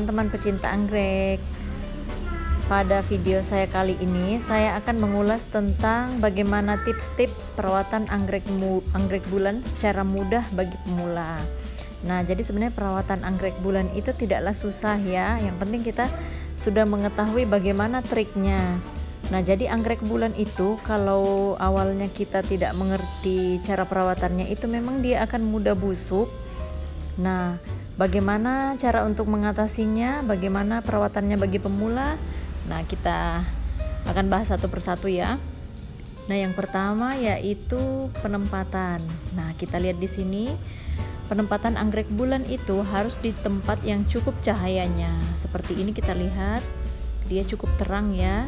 teman-teman pecinta anggrek. Pada video saya kali ini, saya akan mengulas tentang bagaimana tips-tips perawatan anggrek bulan secara mudah bagi pemula. Nah, jadi sebenarnya perawatan anggrek bulan itu tidaklah susah ya. Yang penting kita sudah mengetahui bagaimana triknya. Nah, jadi anggrek bulan itu kalau awalnya kita tidak mengerti cara perawatannya itu memang dia akan mudah busuk. Nah, bagaimana cara untuk mengatasinya, bagaimana perawatannya bagi pemula? Nah, kita akan bahas satu persatu ya. Nah, yang pertama yaitu penempatan. Nah, kita lihat di sini penempatan anggrek bulan itu harus di tempat yang cukup cahayanya. Seperti ini kita lihat, dia cukup terang ya.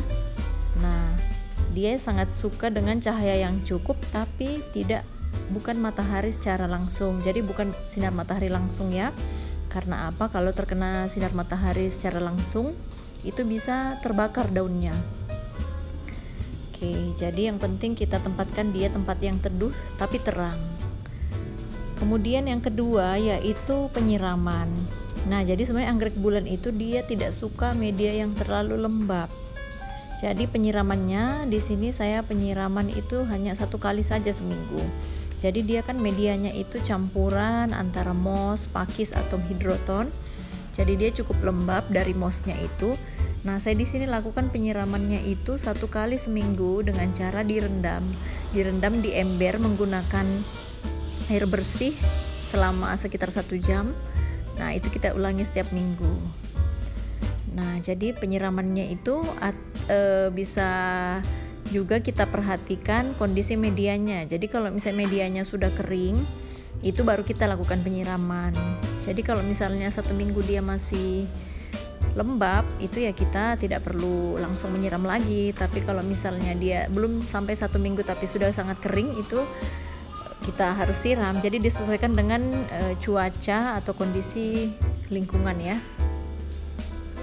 Nah, dia sangat suka dengan cahaya yang cukup tapi bukan matahari secara langsung. Jadi bukan sinar matahari langsung ya. Karena apa? Kalau terkena sinar matahari secara langsung itu bisa terbakar daunnya. Oke, jadi yang penting kita tempatkan dia tempat yang teduh tapi terang. Kemudian yang kedua yaitu penyiraman. Nah, jadi sebenarnya anggrek bulan itu dia tidak suka media yang terlalu lembab. Jadi penyiramannya di sini saya penyiraman itu hanya 1 kali saja seminggu. Jadi dia kan medianya itu campuran antara moss, pakis atau hidroton. Jadi dia cukup lembab dari mossnya itu. Nah, saya di sini lakukan penyiramannya itu 1 kali seminggu dengan cara direndam di ember menggunakan air bersih selama sekitar 1 jam. Nah, itu kita ulangi setiap minggu. Nah, jadi penyiramannya itu bisa juga kita perhatikan kondisi medianya. Jadi kalau misalnya medianya sudah kering, itu baru kita lakukan penyiraman. Jadi kalau misalnya 1 minggu dia masih lembab, itu ya kita tidak perlu langsung menyiram lagi. Tapi kalau misalnya dia belum sampai 1 minggu tapi sudah sangat kering, itu kita harus siram. Jadi disesuaikan dengan cuaca atau kondisi lingkungan ya.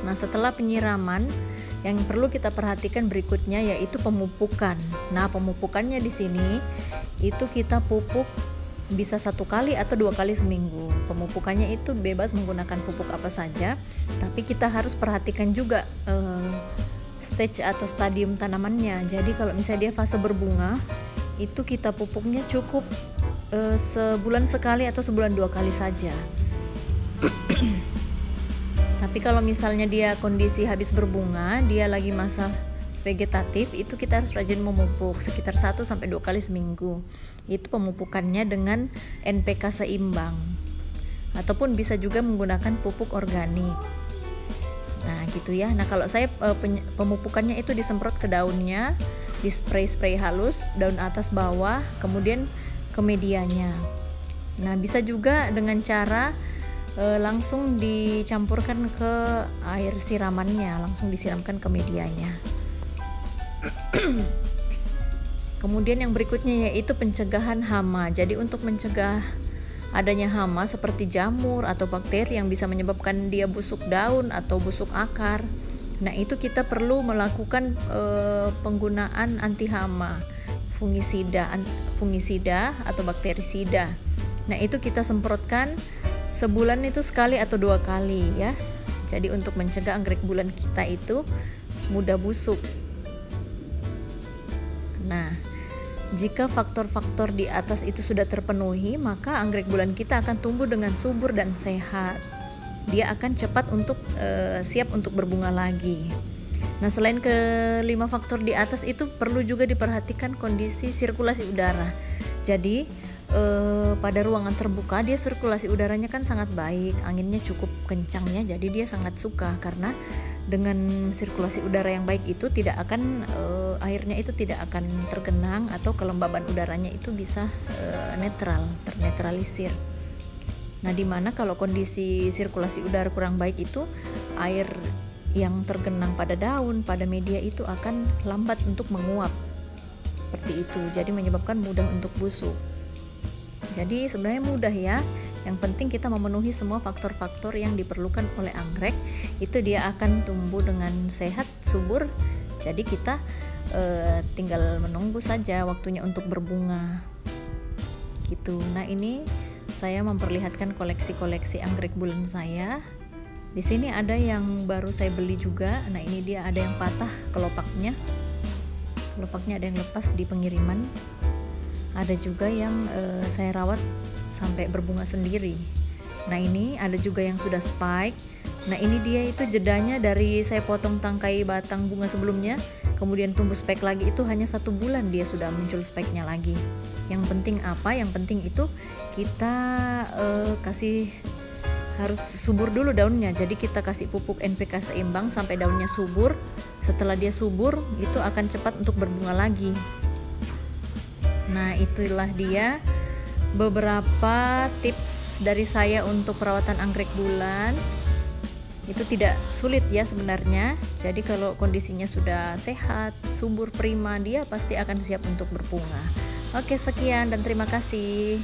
Nah, setelah penyiraman, yang perlu kita perhatikan berikutnya yaitu pemupukan. Nah, pemupukannya di sini itu kita pupuk bisa 1 kali atau 2 kali seminggu. Pemupukannya itu bebas menggunakan pupuk apa saja, tapi kita harus perhatikan juga stage atau stadium tanamannya. Jadi kalau misalnya dia fase berbunga, itu kita pupuknya cukup sebulan sekali atau sebulan 2 kali saja. Tapi kalau misalnya dia kondisi habis berbunga, dia lagi masa vegetatif, itu kita harus rajin memupuk sekitar 1-2 kali seminggu. Itu pemupukannya dengan NPK seimbang, ataupun bisa juga menggunakan pupuk organik. Nah, gitu ya. Nah, kalau saya pemupukannya itu disemprot ke daunnya, di spray halus, daun atas bawah, kemudian ke medianya. Nah, bisa juga dengan cara langsung dicampurkan ke air siramannya, langsung disiramkan ke medianya. Kemudian yang berikutnya yaitu pencegahan hama. Jadi untuk mencegah adanya hama seperti jamur atau bakteri yang bisa menyebabkan dia busuk daun atau busuk akar. Nah, itu kita perlu melakukan penggunaan anti hama, fungisida atau bakterisida. Nah, itu kita semprotkan sebulan itu sekali atau 2 kali ya. Jadi untuk mencegah anggrek bulan kita itu mudah busuk. Nah, jika faktor-faktor di atas itu sudah terpenuhi, maka anggrek bulan kita akan tumbuh dengan subur dan sehat. Dia akan cepat untuk siap untuk berbunga lagi. Nah, selain ke-5 faktor di atas itu perlu juga diperhatikan kondisi sirkulasi udara. Jadi pada ruangan terbuka dia sirkulasi udaranya kan sangat baik, anginnya cukup kencang ya, jadi dia sangat suka karena dengan sirkulasi udara yang baik itu tidak akan airnya itu tidak akan tergenang atau kelembaban udaranya itu bisa ternetralisir. Nah, dimana kalau kondisi sirkulasi udara kurang baik itu air yang tergenang pada daun, pada media itu akan lambat untuk menguap. Seperti itu, jadi menyebabkan mudah untuk busuk. Jadi sebenarnya mudah ya. Yang penting kita memenuhi semua faktor-faktor yang diperlukan oleh anggrek, itu dia akan tumbuh dengan sehat, subur. Jadi kita tinggal menunggu saja waktunya untuk berbunga. Gitu. Nah, ini saya memperlihatkan koleksi-koleksi anggrek bulan saya. Di sini ada yang baru saya beli juga. Nah ini dia ada yang patah kelopaknya ada yang lepas di pengiriman. Ada juga yang saya rawat sampai berbunga sendiri. Nah ini ada juga yang sudah spike. Nah ini dia itu jedanya dari saya potong tangkai batang bunga sebelumnya, kemudian tumbuh spike lagi, itu hanya 1 bulan dia sudah muncul spike-nya lagi. Yang penting apa? Yang penting itu kita kasih harus subur dulu daunnya. Jadi kita kasih pupuk NPK seimbang sampai daunnya subur. Setelah dia subur itu akan cepat untuk berbunga lagi. Nah itulah dia beberapa tips dari saya untuk perawatan anggrek bulan. Itu tidak sulit ya sebenarnya. Jadi kalau kondisinya sudah sehat, subur, prima, dia pasti akan siap untuk berbunga. Oke, sekian dan terima kasih.